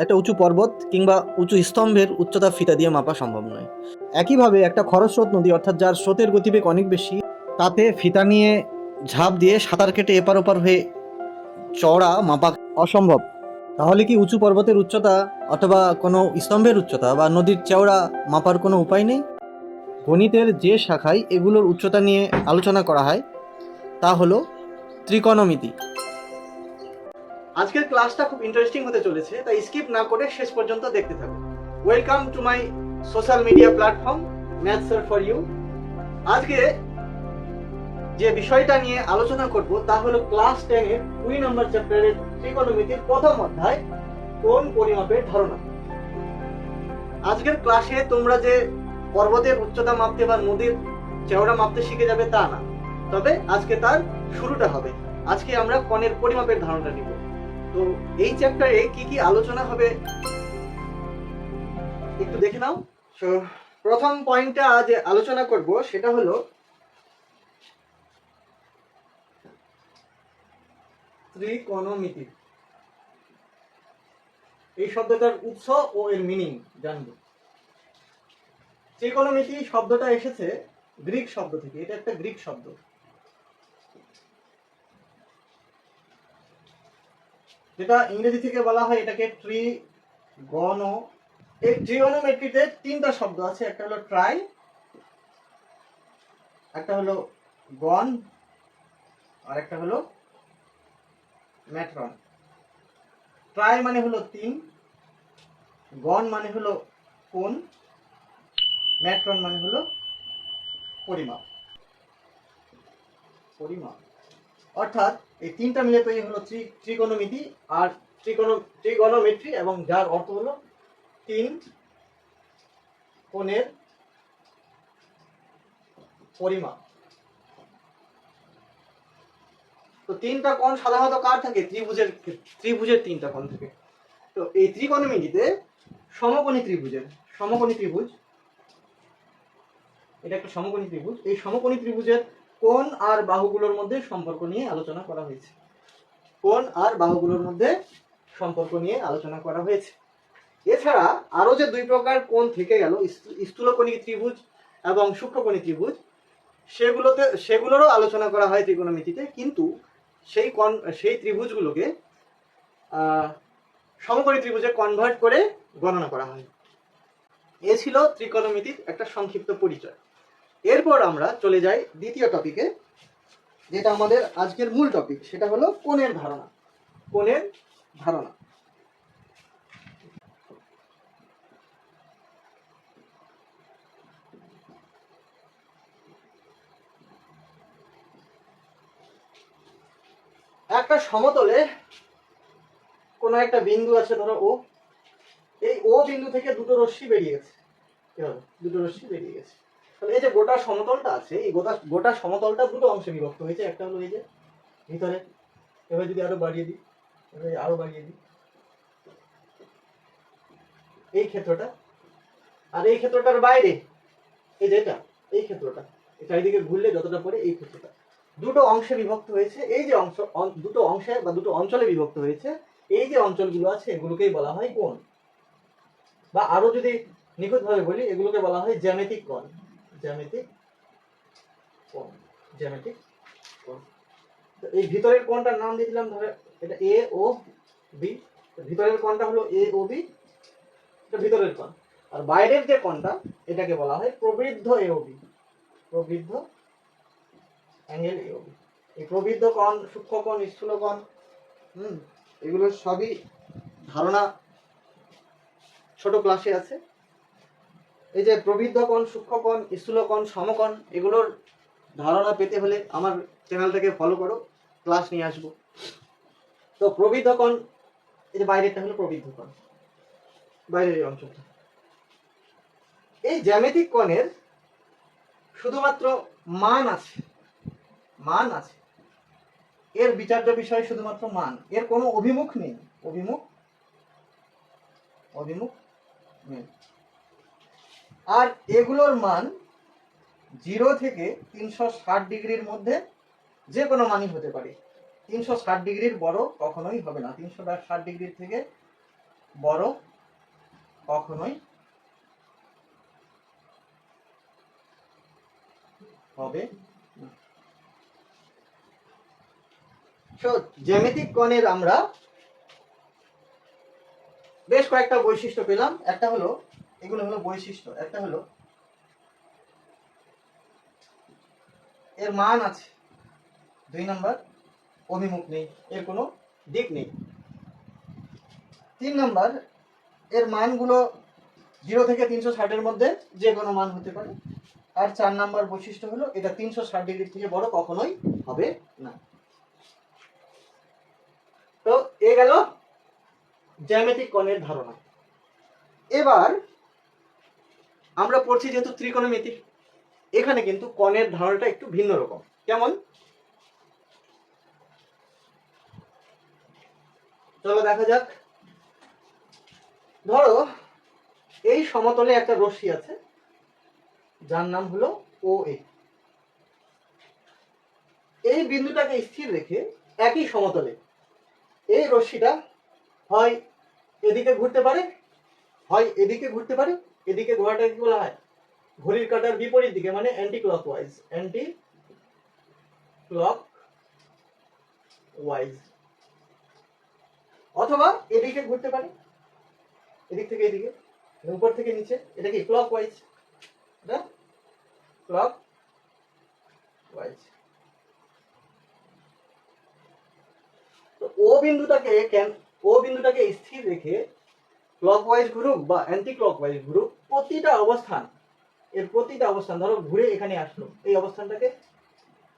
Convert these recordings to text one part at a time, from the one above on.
একটা উঁচু পর্বত কিংবা উঁচু স্তম্ভের উচ্চতা ফিতা দিয়ে মাপা সম্ভব নয়। একইভাবে একটা খরস্রোত নদী অর্থাৎ যার স্রোতের গতিবেগ অনেক বেশি, তাতে ফিতা নিয়ে ঝাঁপ দিয়ে সাঁতার কেটে এপার ওপার হয়ে চওড়া মাপা অসম্ভব। তাহলে কি উঁচু পর্বতের উচ্চতা অথবা কোনো স্তম্ভের উচ্চতা বা নদীর চওড়া মাপার কোনো উপায় নেই? গণিতের যে শাখায় এগুলোর উচ্চতা নিয়ে আলোচনা করা হয় তা হলো ত্রিকোণমিতি। আজকের ক্লাসটা খুব ইন্টারেস্টিং হতে চলেছে, তাই স্কিপ না করে শেষ পর্যন্ত দেখতে থাকুন। Welcome to my social media platform maths for you. আজকে যে বিষয়টা নিয়ে আলোচনা করব তা হলো ক্লাস 10 এর 2 নম্বর চ্যাপ্টারের ত্রিকোণমিতির প্রথম অধ্যায়, কোণ পরিমাপের ধারণা। আজকের ক্লাসে তোমরা যে পর্বতের উচ্চতা মাপতে বা নদীর চওড়া মাপতে শিখে যাবে তা না, তবে আজকে তার শুরুটা হবে। আজকে আমরা কোণের পরিমাপের ধারণাটা নিব। তো এই চ্যাপ্টারে কি কি আলোচনা হবে একটু দেখে নাও। সো প্রথম পয়েন্টটা আজ আলোচনা করব সেটা হলো ত্রিকোণমিতি। এই শব্দটার উৎস ও এর মিনিং জানবো। ত্রিকোণমিতি শব্দটা এসেছে গ্রিক শব্দ থেকে। এটা একটা গ্রিক শব্দ। যেটা ইংরেজি থেকে বলা হয় এটাকে ত্রিগণ। এই ট্রিগোনোমেট্রিতে তিনটা শব্দ আছে, একটা হলো ট্রাই, একটা হলো গণ, আর একটা হলো ম্যাট্রন। ট্রাই মানে হলো তিন, গণ মানে হলো কোণ, ম্যাট্রন মানে হলো পরিমাপ। অর্থাৎ এই তিনটা মিলে তৈরি হলো ত্রিকোণমিতি আর ত্রিগোনোমেট্রি, এবং যার অর্থ হলো তিন কোণের পরিমাপ। তো তিনটা কোণ সাধারণত কার থাকে? ত্রিভুজের তিনটা কোণ থাকে। তো এই ত্রিকোণমিতিতে সমকোণী ত্রিভুজ, এটা একটা সমকোণী ত্রিভুজ। এই সমকোণী ত্রিভুজের কোণ আর বাহুগুলোর মধ্যে সম্পর্ক নিয়ে আলোচনা করা হয়েছে। এছাড়া আরো যে দুই প্রকার কোণ থেকে গেল, স্থূলকোণী ত্রিভুজ এবং সূক্ষ্মকোণী ত্রিভুজ, সেগুলোরও আলোচনা করা হয় ত্রিকোণমিতিতে, কিন্তু সেই ত্রিভুজগুলোকে সমকোণী ত্রিভুজে কনভার্ট করে গণনা করা হয়। এ ছিল ত্রিকোণমিতির একটা সংক্ষিপ্ত পরিচয়। এরপর আমরা চলে যাই দ্বিতীয় টপিকে, যেটা আমাদের আজকের মূল টপিক, সেটা হলো কোণের ধারণা। একটা সমতলে কোন একটা বিন্দু আছে, ধরো ও। এই ও বিন্দু থেকে দুটো রশ্মি বেরিয়ে গেছে। তাহলে এই যে গোটা সমতলটা আছে, এই গোটা সমতলটা দুটো অংশে বিভক্ত হয়েছে। একটা হলো এই যে ভিতরে, এবার যদি আরো বাড়িয়ে দিই, এই ক্ষেত্রটা, আর এই ক্ষেত্রটার বাইরে এই যেটা, এই ক্ষেত্রটা চারিদিকে ঘুরলে যতটা পড়ে, এই ক্ষেত্রটা দুটো অংশে বিভক্ত হয়েছে। এই যে দুটো অংশে বা দুটো অঞ্চলে বিভক্ত হয়েছে, এই যে অঞ্চলগুলো আছে এগুলোকেই বলা হয় কোণ, বা আরো যদি নিখুঁত ভাবে বলি এগুলোকে বলা হয় জ্যামিতিক কোণ। এই ভিতরের কোণটার নাম দিয়েছিলাম, ধরে এটা এ ও বি। ভিতরের কোণটা হলো এ ও বি, এটা ভিতরের কোণ। আর বাইরের যে কোণটা, এটাকে বলা হয় প্রবৃদ্ধ এ ও বি, প্রবৃদ্ধ অ্যাঙ্গেল এ ও বি। এই প্রবৃদ্ধ কোণ, সূক্ষ্ম কোণ, স্থূল কোণ, এগুলো সবই ধারণা ছোট ক্লাসে আছে। এই যে প্রবৃদ্ধ কোণ, সূক্ষ্ম কোণ, স্থূল কোণ, সমকোণ, এগুলোর ধারণা পেতে হলে আমার চ্যানেলটাকে ফলো করো, ক্লাস নিয়ে আসবো। তো প্রবৃদ্ধ কোণ, এই যে বাইরেরটা হলো প্রবৃদ্ধ কোণ, বাইরের এই অংশটা। এই জ্যামিতিক কোণের শুধুমাত্র মান আছে, এর বিচার্য বিষয় শুধুমাত্র মান, এর কোনো অভিমুখ নেই। আর এগুলোর মান 0 থেকে 360 ডিগ্রির মধ্যে যে কোনো মানই হতে পারে। 360 ডিগ্রির বড় কখনোই হবে না। 360 ডিগ্রির থেকে বড় কখনোই হবে না। সো জ্যামিতিক কোণের আমরা বেশ কয়েকটা বৈশিষ্ট্য পেলাম। একটা হলো, এগুলো হলো বৈশিষ্ট্য। একটা হলো এর মান আছে। 2 নাম্বার অভিমুখ নেই, এর কোনো দিক নেই। 3 নাম্বার এর মানগুলো 0 থেকে 360 এর মধ্যে যে কোনো মান হতে পারে। আর 4 নাম্বার বৈশিষ্ট্য হলো এটা 360 ডিগ্রি থেকে বড় কখনোই হবে না। তো এ গেল জ্যামিতিক কোণের ধারণা। এবার আমরা পড়ছি যেহেতু ত্রিকোণমিতি, এখানে কিন্তু কোণের ধারণাটা একটু ভিন্ন রকম। কেমন? চলো দেখা যাক। ধরো এই সমতলে একটা রশ্মি আছে যার নাম হলো ও এ। এই বিন্দুটাকে স্থির রেখে একই সমতলে এই রশ্মিটা হয় এদিকে ঘুরতে পারে, হয় এদিকে ঘুরতে পারে। এদিকে ঘোরাটাকে কি বলা হয়? ঘড়ির কাঁটার বিপরীত দিকে, মানে অ্যান্টি ক্লকওয়াইজ। Anti clockwise. অথবা এদিকে ঘুরতে পারে, এদিক থেকে এদিকে, উপর থেকে নিচে। এটা কি ক্লকওয়াইজ? এটা ক্লকওয়াইজ। তো ও বিন্দুটাকে স্থির রেখে ক্লকওয়াইজ ঘুরুক বা অ্যান্টি ক্লকওয়াইজ ঘুরুক, প্রতিটা অবস্থান, এর প্রতিটা অবস্থান ধরো ঘুরে এখানে আসলো, এই অবস্থানটাকে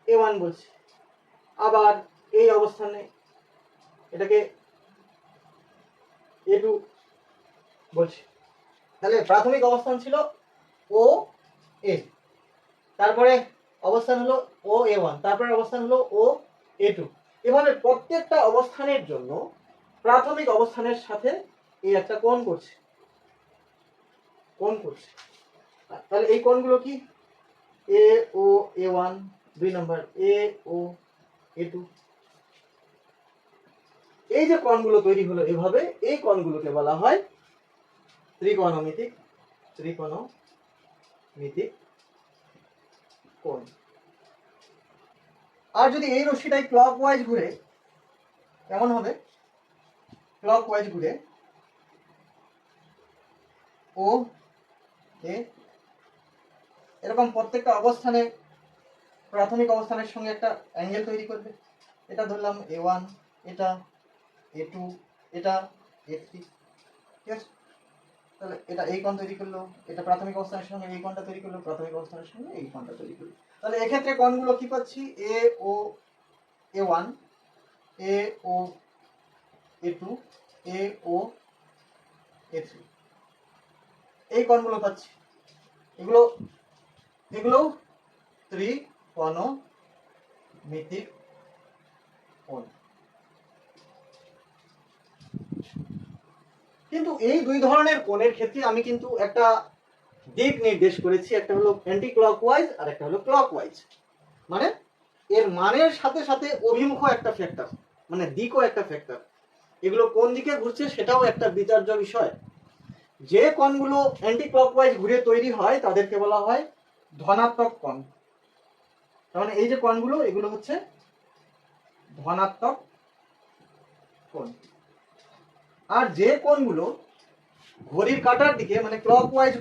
A1 বলছি। আবার এই অবস্থানে এটাকে A2 বলছি। তাহলে প্রাথমিক অবস্থান ছিল ও এ, তারপরে অবস্থান হলো ও A1, তারপরে অবস্থান হলো ও A2। এভাবে প্রত্যেকটা অবস্থানের জন্য প্রাথমিক অবস্থানের সাথে এই একটা কোণ করছে। তাহলে এই কোণগুলো কি? এ ও A1 2 নাম্বার, এ ও A2। এই যে কোণগুলো তৈরি হলো এভাবে, এই কোণগুলোকে বলা হয় ত্রিকোণমিতিক কোণ। আর যদি এই রশ্মিটাই ক্লকওয়াইজ ঘুরে, কেমন হবে? ক্লকওয়াইজ ঘুরে ও এ এরকম প্রত্যেকটা অবস্থানে প্রাথমিক অবস্থানের সঙ্গে একটা অ্যাঙ্গেল তৈরি করবে। এটা ধরলাম A1, এটা A2, এটা A3। ঠিক আছে? তাহলে এটা এই কোণ তৈরি করলো, এটা প্রাথমিক অবস্থানের সঙ্গে এই কোণটা তৈরি করলো, প্রাথমিক অবস্থানের সঙ্গে এই কোণটা তৈরি করলো। তাহলে এক্ষেত্রে কোণগুলো কি পাচ্ছি? এ ও A1, এ ও A2, এ ও A3। এই কোণগুলো পাচ্ছি। এগুলো ত্রিকোণমিতিক কোণ। কিন্তু এই দুই ধরনের কোণের ক্ষেত্রে আমি কিন্তু একটা দিক নির্দেশ করেছি। একটা হলো অ্যান্টি ক্লকওয়াইজ আর একটা হলো ক্লকওয়াইজ। মানে এর মানের সাথে সাথে অভিমুখ একটা ফ্যাক্টর, মানে দিকও একটা ফ্যাক্টর। এগুলো কোন দিকে ঘুরছে সেটাও একটা বিচার্য বিষয়। যে কোণগুলো অ্যান্টি ক্লকওয়াইজ ঘুরে তৈরি হয় তাদেরকে বলা হয় ধনাত্মক কোণ। তার মানে এই যে কোণগুলো, এগুলো হচ্ছে ধনাত্মক কোণ। আর যে কোণগুলো ঘড়ির কাঁটার দিকে, মানে ক্লকওয়াইজ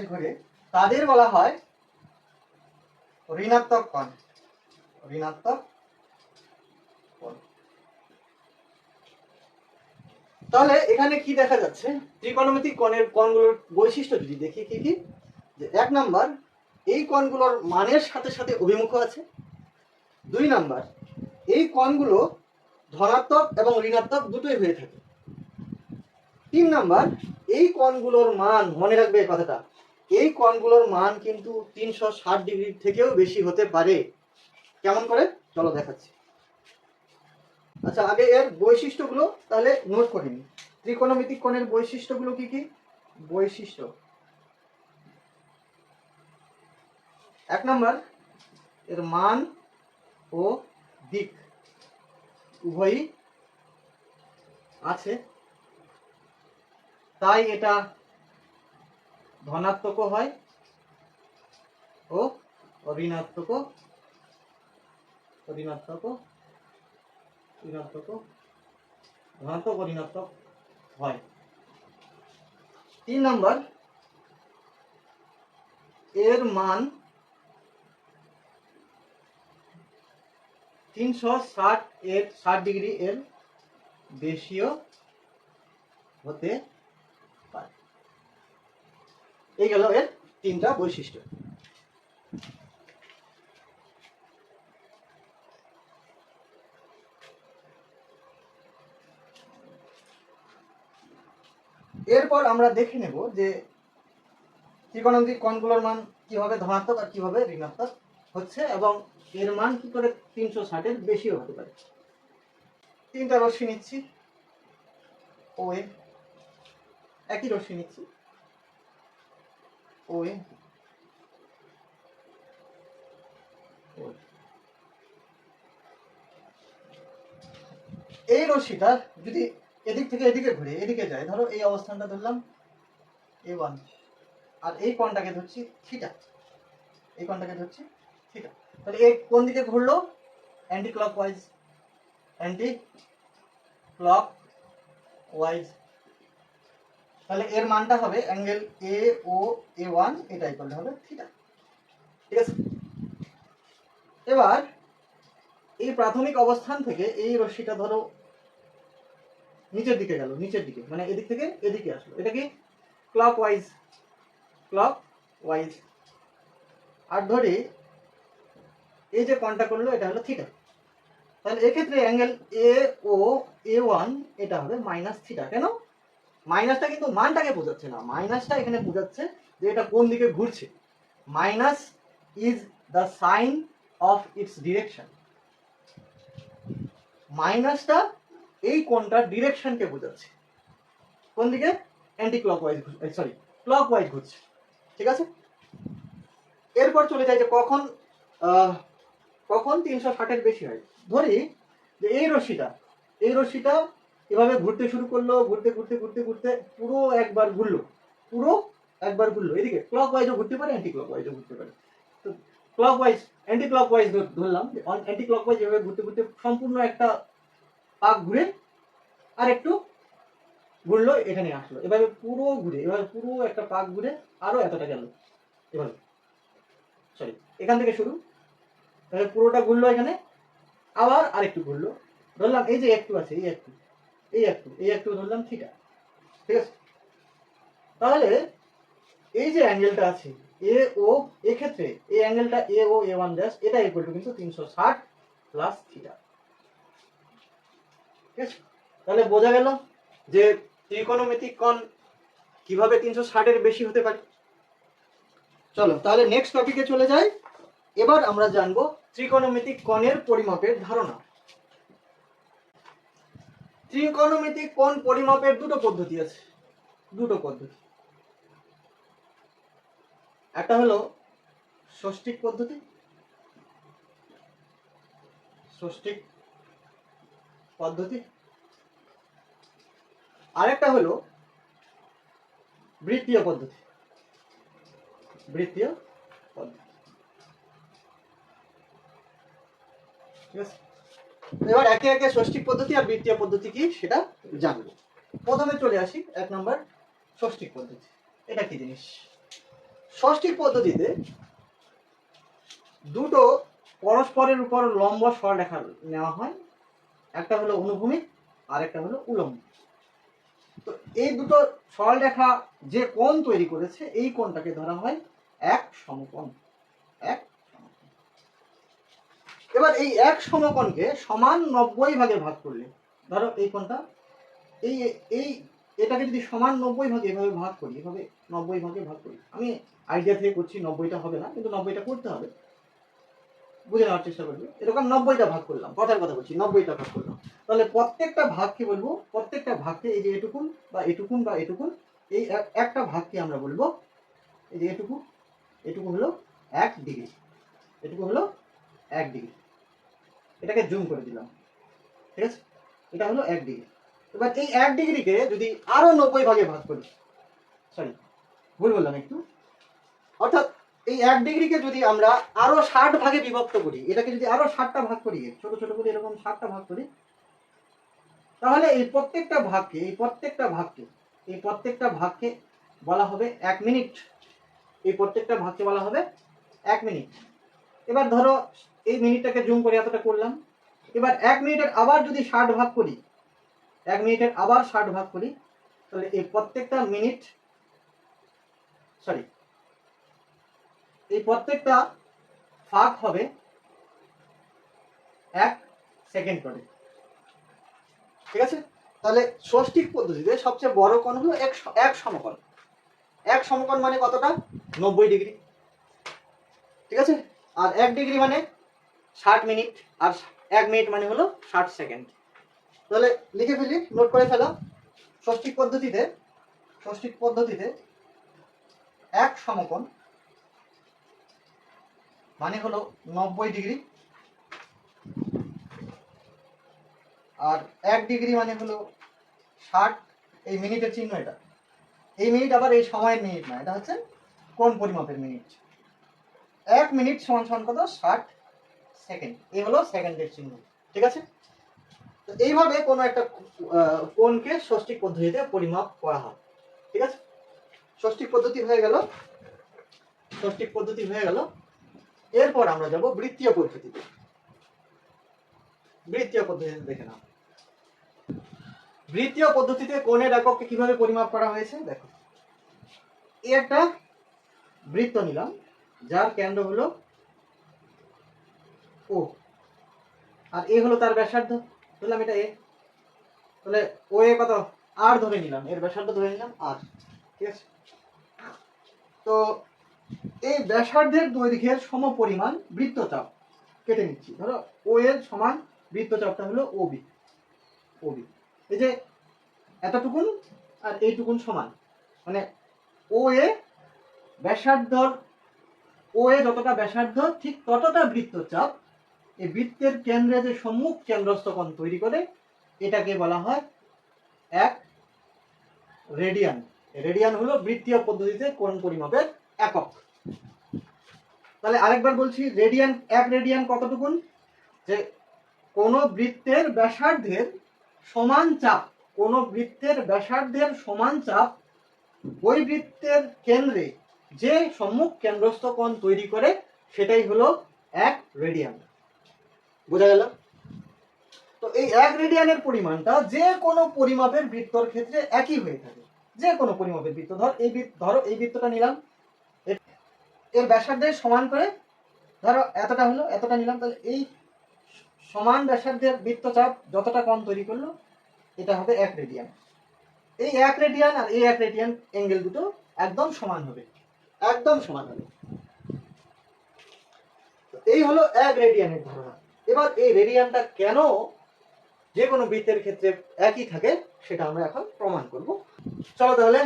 ঘুরে তাদের বলা হয় ঋণাত্মক কোণ। তাহলে এখানে কি দেখা যাচ্ছে? ত্রিকোণমিতিক কোণগুলোর বৈশিষ্ট্য যদি দেখি কি কি, যে 1 নাম্বার এই কোণগুলোর মানের সাথে সাথে অভিমুখ আছে। 2 নাম্বার এই কোণগুলো ধনাত্মক এবং ঋণাত্মক দুটোই হয়ে থাকে। 3 নাম্বার এই কোণগুলোর মান, মনে রাখবে কথাটা, এই কোণগুলোর মান কিন্তু 360 ডিগ্রির থেকেও বেশি হতে পারে। কেমন করে? চলো দেখাচ্ছি। আচ্ছা, আগে এর বৈশিষ্ট্যগুলো তাহলে নোট করে নিই। ত্রিকোণমিতিক কোণের বৈশিষ্ট্যগুলো কি কি? বৈশিষ্ট্য 1 নাম্বার এর মান ও দিক। উভয়ই আছে, তাই এটা ধনাত্মকও হয় ও ঋণাত্মকও ঋণাত্মক ধনাত্মক ও ঋণাত্মক হয়। 3 নম্বর, এর মান 360 ডিগ্রি এর বেশিও হতে পারে। এই গেল এর 3টা বৈশিষ্ট্য। এরপর আমরা দেখে নেব যে ত্রিকোণমিতিক কোণগুলোর মান কিভাবে ধনাত্মক আর কিভাবে ঋণাত্মক হচ্ছে এবং এর মান কি করে 360 এর বেশিও হতে পারে। 3টা রশ্মি নিচ্ছি, ও এ, একই রশ্মি নিচ্ছি, ও এ, এই রশ্মিটা যদি এদিক থেকে এদিকে ঘুরে এদিকে যায়, ধরো এই অবস্থানটা ধরলাম A1, আর এই কোণটাকে ধরছি থিটা, এই কোণটাকে ধরছি থিটা, তাহলে এই কোন দিকে ঘুরলো? অ্যান্টি ক্লকওয়াইজ, তাহলে এর মানটা হবে অ্যাঙ্গেল এ ও A1 এটা ইকুয়াল হবে থিটা। ঠিক আছে, এবার এই প্রাথমিক অবস্থান থেকে এই রশ্মিটা ধরো নিচের দিকে গেল, নিচের দিকে মানে এদিক থেকে এদিকে আসলো, এটা কি ক্লকওয়াইজ, আর ধরি এই যে কোণটা করলো এটা হলো থিটা, তাহলে এক্ষেত্রে অ্যাঙ্গেল এ ও A1 এটা হবে মাইনাস থিটা। কেন? মাইনাসটা কিন্তু মানটাকে বোঝাচ্ছে না, মাইনাসটা এখানে বোঝাচ্ছে যে এটা কোন দিকে ঘুরছে। Minus is the sign of its direction, মাইনাসটা এই কোণটার ডিরেকশনকে বোঝাচ্ছে, কোন দিকে? অ্যান্টি ক্লকওয়াইজ, সরি ক্লকওয়াইজ ঘুরছে। ঠিক আছে, এরপর চলে যায় যে কখন কখন 360 এর বেশি হয়। ধরি যে এই রশ্মিটা এভাবে ঘুরতে শুরু করলো, ঘুরতে ঘুরতে ঘুরতে ঘুরতে পুরো একবার ঘুরলো, এদিকে ক্লকওয়াইজও ঘুরতে পারে, অ্যান্টি ক্লকওয়াইজও ঘুরতে পারে। তো ক্লকওয়াইজ অ্যান্টি ক্লকওয়াইজ ধরলাম, অ্যান্টি ক্লকওয়াইজ এভাবে ঘুরতে ঘুরতে সম্পূর্ণ একটা পাক ঘুরে আর একটু ঘুরলো, এখানে আসলো, এভাবে পুরো ঘুরে, এভাবে পুরো একটা পাক ঘুরে আরো এতটা গেল, এভাবে সরি এখান থেকে শুরু, তাহলে পুরোটা ঘুরলো, এখানে আবার আরেকটু ঘুরলো, ধরলাম এই যে একটু আছে, এই একটু ধরলাম থিটা। ঠিক আছে, তাহলে এই যে অ্যাঙ্গেলটা আছে এ ও, এক্ষেত্রে এই অ্যাঙ্গেলটা এ ও A1 ড্যাশ এটা ইকুয়াল টু কিন্তু 360 প্লাস থিটা। ঠিক আছে, তাহলে বোঝা গেল যে ত্রিকোণমিতিক কোণ কিভাবে 360 এর বেশি হতে পারে। চলো তাহলে নেক্সট টপিকে চলে যাই। এবার আমরা জানবো ত্রিকোণমিতিক কোণের পরিমাপের ধারণা। ত্রিকোণমিতিক কোণ পরিমাপের দুটো পদ্ধতি আছে, একটা হলো ষষ্ঠিক পদ্ধতি, আরেকটা হলো বৃত্তীয় পদ্ধতি। ঠিক আছে, এবার একে একে ষষ্ঠিক পদ্ধতি আর বৃত্তীয় পদ্ধতি কি সেটা জানবো। প্রথমে চলে আসি 1 নম্বর ষষ্ঠিক পদ্ধতি। এটা কি জিনিস? ষষ্ঠিক পদ্ধতিতে দুটো পরস্পরের উপর লম্ব সরলরেখা নেওয়া হয়, একটা হলো অনুভূমিক আর একটা হলো উলম্ব। তো এই দুটো সরলরেখা যে কোণ তৈরি করেছে এই কোণটাকে ধরা হয় এক সমকোণ। এবার এই এক সমকোণকে সমান 90 ভাগে ভাগ করলে, ধরো এই কোণটা এটাকে যদি সমান 90 ভাগে এভাবে ভাগ করি, এভাবে 90 ভাগে ভাগ করি, আমি আইডিয়া থেকে করছি, 90টা হবে না কিন্তু 90টা করতে হবে, বুঝে নেওয়ার চেষ্টা করবে। এরকম 90টা ভাগ করলাম, কথার কথা বলছি, 90টা ভাগ করলাম, তাহলে প্রত্যেকটা ভাগকে বলবো, প্রত্যেকটা ভাগকে এই যে এটুকুন বা এটুকুন এই একটা ভাগকে আমরা বলবো এই যে এটুকু হলো 1 ডিগ্রি, এটাকে জুম করে দিলাম। ঠিক আছে, এটা হলো 1 ডিগ্রি। এবার এই 1 ডিগ্রিকে যদি আরো 90 ভাগে ভাগ করি, সরি ভুল বললাম একটু, অর্থাৎ এই 1 ডিগ্রিকে যদি আমরা আরো 60 ভাগে বিভক্ত করি, এটাকে যদি আরো 60টা ভাগ করি, ছোট ছোট করে এরকম 60টা ভাগ করি, তাহলে এই প্রত্যেকটা ভাগকে বলা হবে 1 মিনিট। এই প্রত্যেকটা ভাগকে বলা হবে 1 মিনিট। এবার ধরো এই মিনিটটাকে জুম করে এতটা করলাম। এবার 1 মিনিটের আবার যদি 60 ভাগ করি, 1 মিনিটের আবার 60 ভাগ করি, তাহলে এই প্রত্যেকটা ভাগ হবে 1 সেকেন্ড করে। ঠিক আছে, তাহলে ষষ্ঠিক পদ্ধতিতে সবচেয়ে বড় কোণ হলো এক সমকোণ। এক সমকোণ মানে কতটা? 90 ডিগ্রি। ঠিক আছে, আর 1 ডিগ্রি মানে 60 মিনিট, আর 1 মিনিট মানে হলো 60 সেকেন্ড। তাহলে লিখে ফেলি, নোট করে ফেলো। ষষ্ঠিক পদ্ধতিতে এক সমকোণ মানে হলো 90 ডিগ্রি, আর 1 ডিগ্রি মানে হলো 60। এই মিনিটের চিহ্ন এটা, এই মিনিট আবার এই সময়ের মিনিট না, এটা হচ্ছে কোণ পরিমাপের মিনিট। 1 মিনিট সমান সমান কত? 60 সেকেন্ড। এই হলো সেকেন্ডের চিহ্ন। ঠিক আছে, তো এইভাবে কোনো একটা কোণকে ষষ্ঠিক পদ্ধতিতে পরিমাপ করা হয়। ঠিক আছে, ষষ্ঠিক পদ্ধতি হয়ে গেল। এরপর আমরা যাব বৃত্তীয় পদ্ধতিতে। দেখে নাও, বৃত্তীয় পদ্ধতিতে কোণের এককে কিভাবে পরিমাপ করা হয়েছে দেখো। এই একটা বৃত্ত নিলাম, যার কেন্দ্র হলো ও, আর এ হলো তার ব্যাসার্ধ, বললাম এটা এ। তাহলে ও এ কত? আর ধরে নিলাম, এর ব্যাসার্ধ ধরে নিলাম আর। ঠিক আছে, তো এই ব্যাসার্ধের দৈর্ঘ্যের সমপরিমাণ বৃত্তচাপ কেটে নিচ্ছি। ধরো ও এর সমান বৃত্তচাপটা হলো ওবি। এই যে এতটুকুন আর এইটুকুন সমান, মানে ও এ যতটা ব্যাসার্ধ ঠিক ততটা বৃত্তচাপ। এই বৃত্তের কেন্দ্রে যে সম্মুখ কেন্দ্রস্থ কোণ তৈরি করে, এটাকে বলা হয় 1 রেডিয়ান। রেডিয়ান হলো বৃত্তীয় পদ্ধতিতে কোণ পরিমাপের একক। তাহলে আরেকবার বলছি, 1 রেডিয়ান কতটুকুন? যে কোন বৃত্তের ব্যাসার্ধের সমান চাপ, ওই বৃত্তের কেন্দ্রে যে সম্মুখ কেন্দ্রস্থ কোণ তৈরি করে, সেটাই হলো 1 রেডিয়ান। বোঝা গেল? তো এই 1 রেডিয়ানের পরিমাণটা যে কোনো পরিমাপের বৃত্তর ক্ষেত্রে একই হয়ে থাকে। যে কোনো পরিমাপের বৃত্ত, ধরো এই বৃত্তটা নিলাম, এর ব্যাসার্ধের সমান করে ধরো এতটা হলো, এতটা নিলাম, তাহলে এই সমান ব্যাসার্ধের বৃত্তচাপ যতটা কোণ তৈরি করলো, এটা হবে 1 রেডিয়ান। এই 1 রেডিয়ান আর এই 1 রেডিয়ান অ্যাঙ্গেল দুটো একদম সমান হবে। এই হলো 1 রেডিয়ানের ধারণা। এবার এই রেডিয়ানটা কেন যে কোনো বৃত্তের ক্ষেত্রে একই থাকে, সেটা আমরা এখন প্রমাণ করব। চলো তাহলে,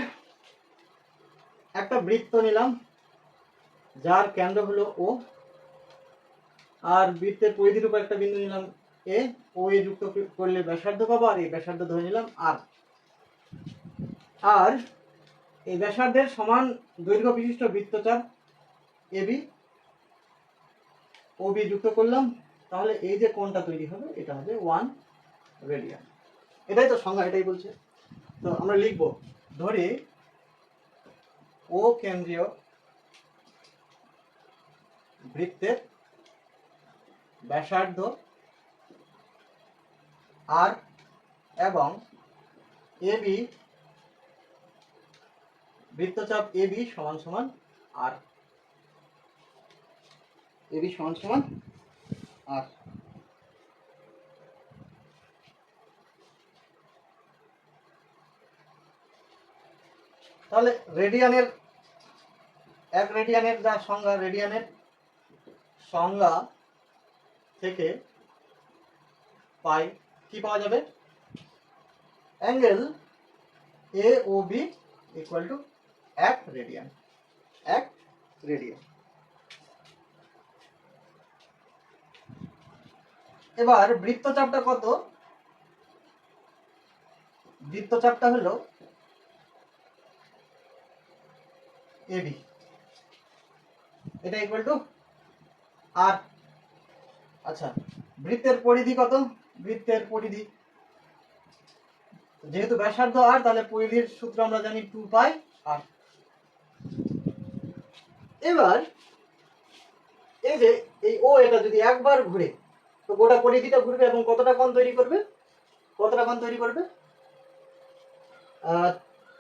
একটা বৃত্ত নিলাম, যার কেন্দ্র হলো ও, আর বৃত্তের পরিধির উপর একটা বিন্দু নিলাম এ। ও এ যুক্ত করলে ব্যাসার্ধ পাবো, আর এই ব্যাসার্ধ ধরে নিলাম আর এই ব্যাসার্ধের সমান দৈর্ঘ্য বিশিষ্ট বৃত্তচাপ এবি, ও বি যুক্ত করলাম, তাহলে এই যে কোণটা তৈরি হবে, এটা হবে 1 রেডিয়ান। এটাই তো সংজ্ঞা, এটাই বলছে। তো আমরা লিখব, ধরি ও কেন্দ্রীয় বৃত্তের ব্যাসার্ধ আর এবং এবি, বৃত্তচাপ এবি সমান সমান আর। তাহলে রেডিয়ানের 1 রেডিয়ানের যা সংজ্ঞা, রেডিয়ানের সংজ্ঞা থেকে পাই কি পাওয়া যাবে? Angle A O B equal to 1 radian. এবার বৃত্তচাপটা কত? বৃত্তচাপটা হলো এবি, এটা ইকুয়াল টু আর। আচ্ছা, বৃত্তের পরিধি কত? বৃত্তের পরিধি যেহেতু ব্যাসার্ধ আর, তাহলে পরিধির সূত্র আমরা জানি 2 পাই আর। এবার এই যে এই ও এটা যদি একবার ঘুরে, তো গোটা পরিধিটা ঘুরবে এবং কতটা কোণ তৈরি করবে? কতটা কোণ তৈরি করবে?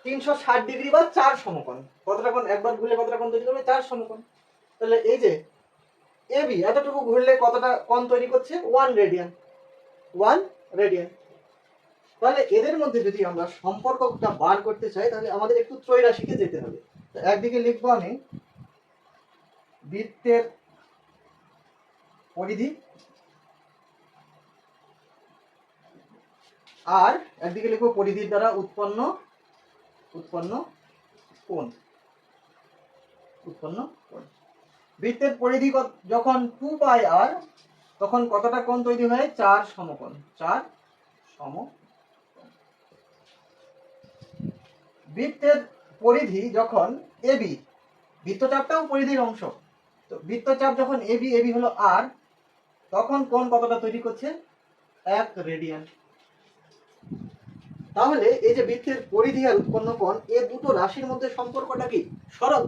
360 ডিগ্রি বা 4 সমকোণ। কতটা কোণ একবার ঘুরলে কতটা কোণ তৈরি করবে? 4 সমকোণ। তাহলে এই যে এবি এতটুকু ঘুরলে কতটা কোণ তৈরি করছে? 1 রেডিয়ান। 1 রেডিয়ান। তাহলে এদের মধ্যে যদি আমরা সম্পর্কটা বার করতে চাই, তাহলে আমাদের একটু ত্রৈরাশিকে যেতে হবে। তো একদিকে লিখবো আমি বৃত্তের পরিধি, আর একদিকে লিখবো পরিধির দ্বারা উৎপন্ন কোণ। বৃত্তের পরিধি যখন 2 পাই আর, তখন কতটা কোণ তৈরি হয়? 4 সমকোণ। 4 সমকোণ। বৃত্তের পরিধি যখন এবি, বৃত্তচাপটাও পরিধির অংশ, তো বৃত্তচাপ যখন এবি, এবি হলো আর, তখন কোণ কতটা তৈরি করছে? 1 রেডিয়ান। তাহলে এই যে বৃত্তের পরিধি আর উৎপন্ন কোণ, এই দুটো রাশির মধ্যে সম্পর্কটা কি? সরল।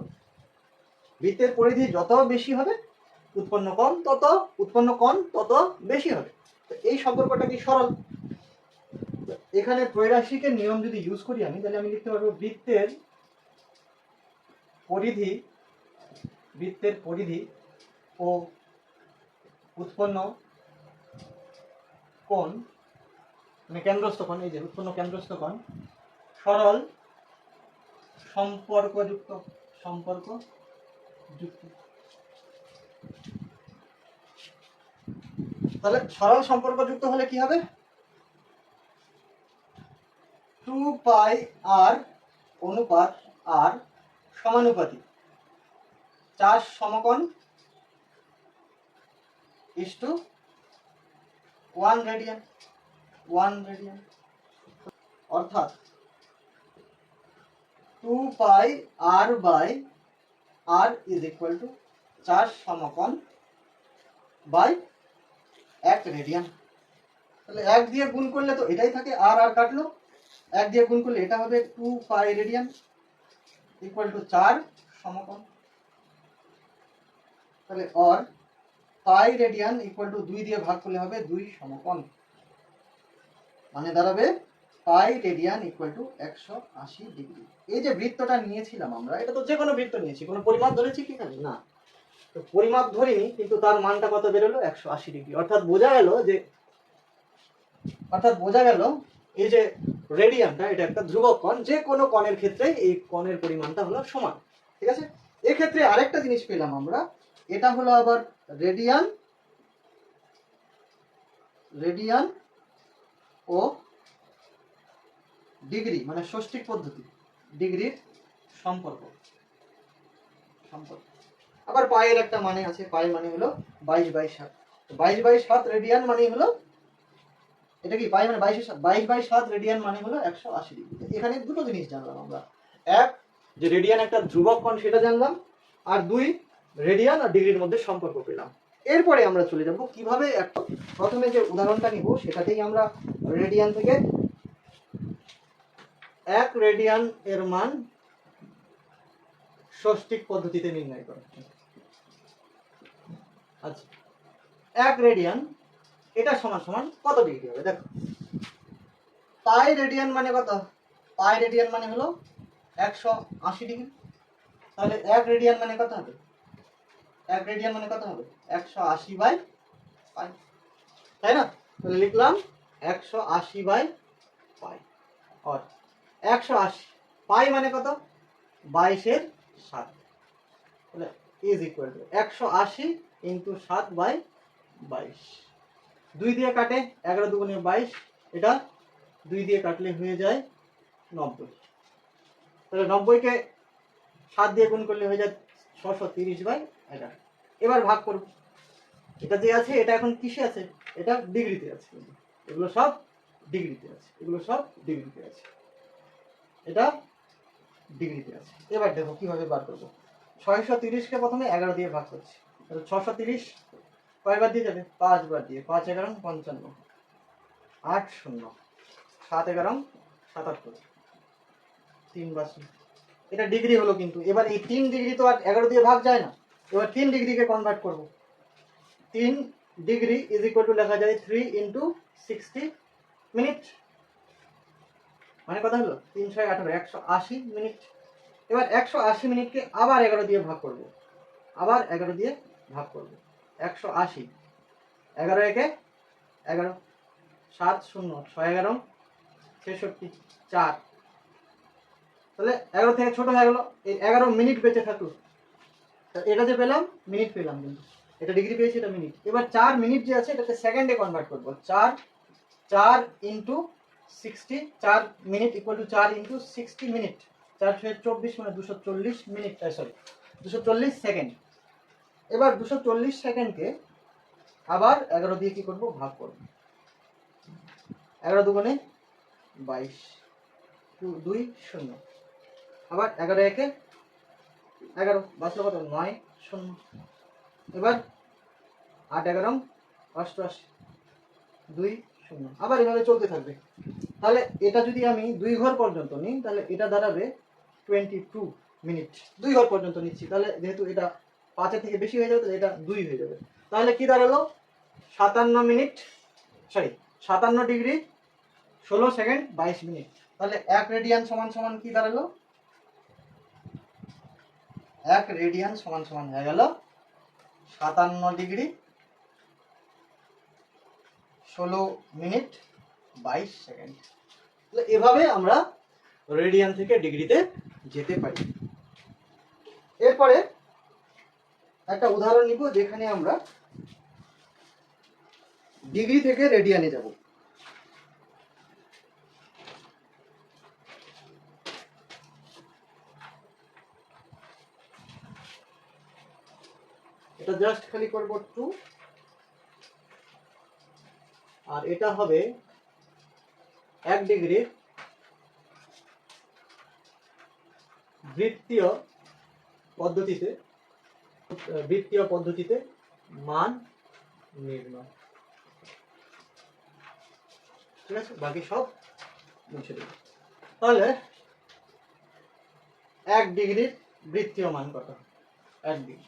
বৃত্তের পরিধি যত বেশি হবে, উৎপন্ন কোণ তত বেশি হবে। তো এই সম্পর্কটা কি? সরল। এখানে ত্রৈরাশিকের নিয়ম যদি ইউজ করি আমি, তাহলে আমি লিখতে পারবো বৃত্তের পরিধি ও উৎপন্ন কোণ, মানে কেন্দ্রস্থ কোণ, এই যে উৎপন্ন কেন্দ্রস্থ কোণ সরল সম্পর্কযুক্ত। তাহলে সরল সম্পর্কযুক্ত হলে কি হবে? 2 পাই আর অনুপাত আর সমানুপাতিক 4 সমকোণ ইসটু 1 রেডিয়ান। অর্থাৎ 2 pi r by r is equal to 4 সমকোণ বাই 1 রেডিয়ান। তাহলে 1 দিয়ে গুণ করলে তো এটাই থাকে, আর আর কাটলো, 1 দিয়ে গুণ করলে এটা হবে 2 পাই রেডিয়ান ইকুয়াল টু 4 সমকোণ। তাহলে or pi radian equal to 2 দিয়ে ভাগ করলে হবে 2 সমকোণ, মানে দাঁড়াবে পাই রেডিয়ান ইকুয়াল টু 180 ডিগ্রি। এই যে বৃত্তটা নিয়েছিলাম আমরা, এটা তো যে কোনো বৃত্ত নিয়েছি, কোনো পরিমাপ ধরেছি কি না? না, তো পরিমাপ ধরিনি, কিন্তু তার মানটা কত বেরোলো? 180 ডিগ্রি। অর্থাৎ বোঝা গেল এই যে রেডিয়ানটা, এটা একটা ধ্রুবক কোণ। যে কোনো কোণের ক্ষেত্রে এই কোণের পরিমাণটা হলো সমান। ঠিক আছে? এক্ষেত্রে আরেকটা জিনিস পেলাম আমরা, এটা হলো আবার রেডিয়ান ও ডিগ্রি, মানে ষষ্ঠিক পদ্ধতি, ডিগ্রির সম্পর্ক। আবার পায়ের একটা মানে আছে, পাই মানে হলো 22/7। 22/7 রেডিয়ান মানে হলো, এটা কি পাই মানে 22/7 রেডিয়ান মানে হলো 180 ডিগ্রি। এখানে দুটো জিনিস জানলাম আমরা, এক যে রেডিয়ান একটা ধ্রুবক কোণ সেটা জানলাম, আর দুই রেডিয়ান আর ডিগ্রির মধ্যে সম্পর্ক পেলাম। এরপরে আমরা চলে যাব কিভাবে একটা, প্রথমে যে উদাহরণটা নিব সেটাতেই আমরা রেডিয়ান থেকে 1 রেডিয়ান এর মান ষষ্ঠিক পদ্ধতিতে নির্ণয় করা। আচ্ছা, 1 রেডিয়ান এটা সমান সমান কত ডিগ্রি হবে? দেখো, পাই রেডিয়ান মানে কত? পাই রেডিয়ান মানে হলো 180 ডিগ্রি। তাহলে 1 রেডিয়ান মানে কত হবে? 1 রেডিয়ান মানে কত হবে? 180 বাই পাই, তাই না? তাহলে লিখলাম 180 বাই পাই। আর 180 পাই মানে কত? 22/7। তাহলে ইজ ইকুয়াল টু 180 ইন্টু 7/22। 2 দিয়ে কাটে, 11 দুগুণে 22, এটা 2 দিয়ে কাটলে হয়ে যায় 90। তাহলে 90 কে 7 দিয়ে গুণ করলে হয়ে যায় 630/11। এবার ভাগ করব, এটা যে আছে এটা এখন কিসে আছে? এটা ডিগ্রিতে আছে। এগুলো সব ডিগ্রিতে আছে, এগুলো সব ডিগ্রিতে আছে, এটা ডিগ্রিতে আছে। এবার দেখো কিভাবে বার করবো। 630কে প্রথমে 11 দিয়ে ভাগ করছি, তাহলে 630 কয়বার দিয়ে যাবে? 5 বার দিয়ে। 5 11 55, 8 0 7 11 77, 3 বার। এটা ডিগ্রি হলো, কিন্তু এবার এই 3 ডিগ্রি তো আর 11 দিয়ে ভাগ যায় না, এবার 3 ডিগ্রিকে কনভার্ট করব। 3 ডিগ্রি ইজ ইকুয়াল টু লেখা যায় 3 ইন্টু 60 মিনিট, মানে কথা হলো 3 6 18 180 মিনিট। এবার 180 মিনিটকে আবার 11 দিয়ে ভাগ করব, আবার 11 দিয়ে ভাগ করব। 180, 11 একে 11, 7 0 6 11 66 4, তাহলে 11 থেকে ছোট হয়ে গেল, এই 11 মিনিট বেঁচে থাকলো। এটা যে পেলাম মিনিট পেলাম, কিন্তু এটা ডিগ্রি পেয়েছি, এটা মিনিট। এবার 4 মিনিট যে আছে এটাকে সেকেন্ডে কনভার্ট করব। 4 into 60, 4 minute equal to 4 into 60 minute, 4 24 মানে 240 মিনিট, সরি 240 সেকেন্ড। এবার 240 সেকেন্ডকে আবার 11 দিয়ে কি করব? ভাগ করব। 11 দুগুণে 22, 2 0, আবার 11 একে 11, বাঁচলো কত? 9 0। এবার 8 11 88, 2 0, আবার এভাবে চলতে থাকবে। তাহলে এটা যদি আমি 2 ঘর পর্যন্ত নিই, তাহলে এটা দাঁড়াবে 22 মিনিট। 2 ঘর পর্যন্ত নিচ্ছি, তাহলে যেহেতু এটা 5 থেকে বেশি হয়ে যাবে, তাহলে এটা 2 হয়ে যাবে। তাহলে কি দাঁড়ালো? 57 minute, sorry 57 degree 16 second 22 minute. তাহলে 1 রেডিয়ান সমান সমান কি দাঁড়ালো? 1 রেডিয়ান সমান সমান হয়ে গেল 57 ডিগ্রি 16 মিনিট 22 সেকেন্ড। এভাবে আমরা রেডিয়ান থেকে ডিগ্রিতে যেতে পারি। এরপরে একটা উদাহরণ নিব, যেখানে আমরা ডিগ্রি থেকে রেডিয়ানে যাব। এটা জাস্ট খালি করব 2, আর এটা হবে 1 ডিগ্রি বৃত্তীয় পদ্ধতিতে মান নির্ণয়। ঠিক আছে, বাকি সব মুছে দেব। তাহলে 1 ডিগ্রির বৃত্তীয় মান কত? 1 ডিগ্রি।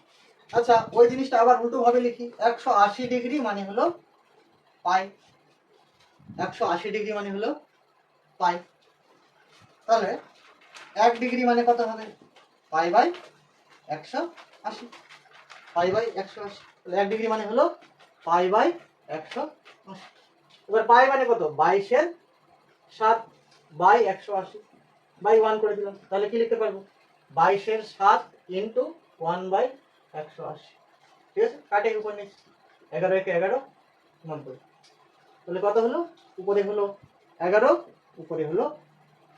আচ্ছা, ওই জিনিসটা আবার উল্টো ভাবে লিখি। 180 ডিগ্রি মানে হলো পাই, 180 ডিগ্রি মানে হলো পাই। তাহলে 1 ডিগ্রি মানে কত হবে? Pi by 180, pi by 180। তাহলে 1 ডিগ্রি মানে হলো পাই বাই 180। এবার পাই মানে কত? 22 এর 7 বাই 180, বাই 1 করে দিলাম। তাহলে কি লিখতে পারবো? 22 এর 7 ইন্টু 1 বাই 180। ঠিক আছে, কাটে উপর নিচ, 11 একে 11 90। তাহলে কত হলো? উপরে হলো 11, উপরে হলো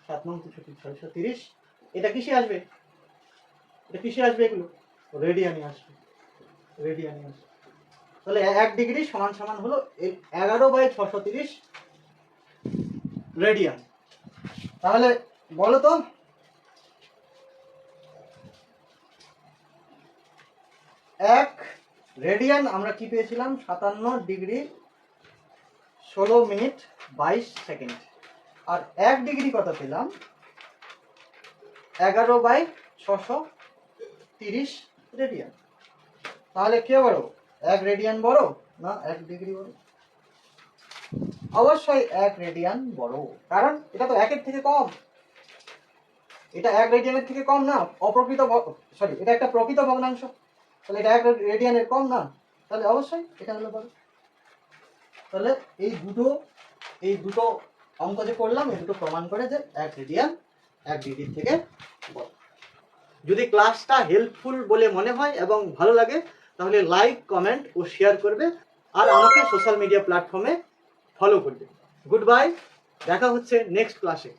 7 9 630। এটা কিসে আসবে? এটা কিসে আসবে? এগুলো রেডিয়ানে আসবে, রেডিয়ানে আসবে। তাহলে 1 ডিগ্রি সমান সমান হলো 11 বাই 630 রেডিয়ান। তাহলে বলো তো, 1 রেডিয়ান আমরা কি পেয়েছিলাম? 57 ডিগ্রি 16 মিনিট 22 সেকেন্ড। আর 1 ডিগ্রি কত পেলাম? 11 বাই 630 রেডিয়ান। তাহলে কে বড়? 1 রেডিয়ান বড় না 1 ডিগ্রি বড়? অবশ্যই 1 রেডিয়ান বড়, কারণ এটা তো 1 এর থেকে কম। এটা 1 রেডিয়ানের থেকে কম না, অপ্রকৃত, সরি এটা একটা প্রকৃত ভগ্নাংশ, তাহলে এটা 1 রেডিয়ানের কম না, তাহলে অবশ্যই এটা হলো বড়। তাহলে এই দুটো অঙ্ক যে করলাম, এই দুটো প্রমাণ করে যে 1 রেডিয়ান 1 ডিগ্রির থেকে বড়। যদি ক্লাসটা হেল্পফুল বলে মনে হয় এবং ভালো লাগে, তাহলে লাইক, কমেন্ট ও শেয়ার করবে, আর আমাকে সোশ্যাল মিডিয়া প্ল্যাটফর্মে ফলো করবে। গুড বাই, দেখা হচ্ছে নেক্সট ক্লাসে।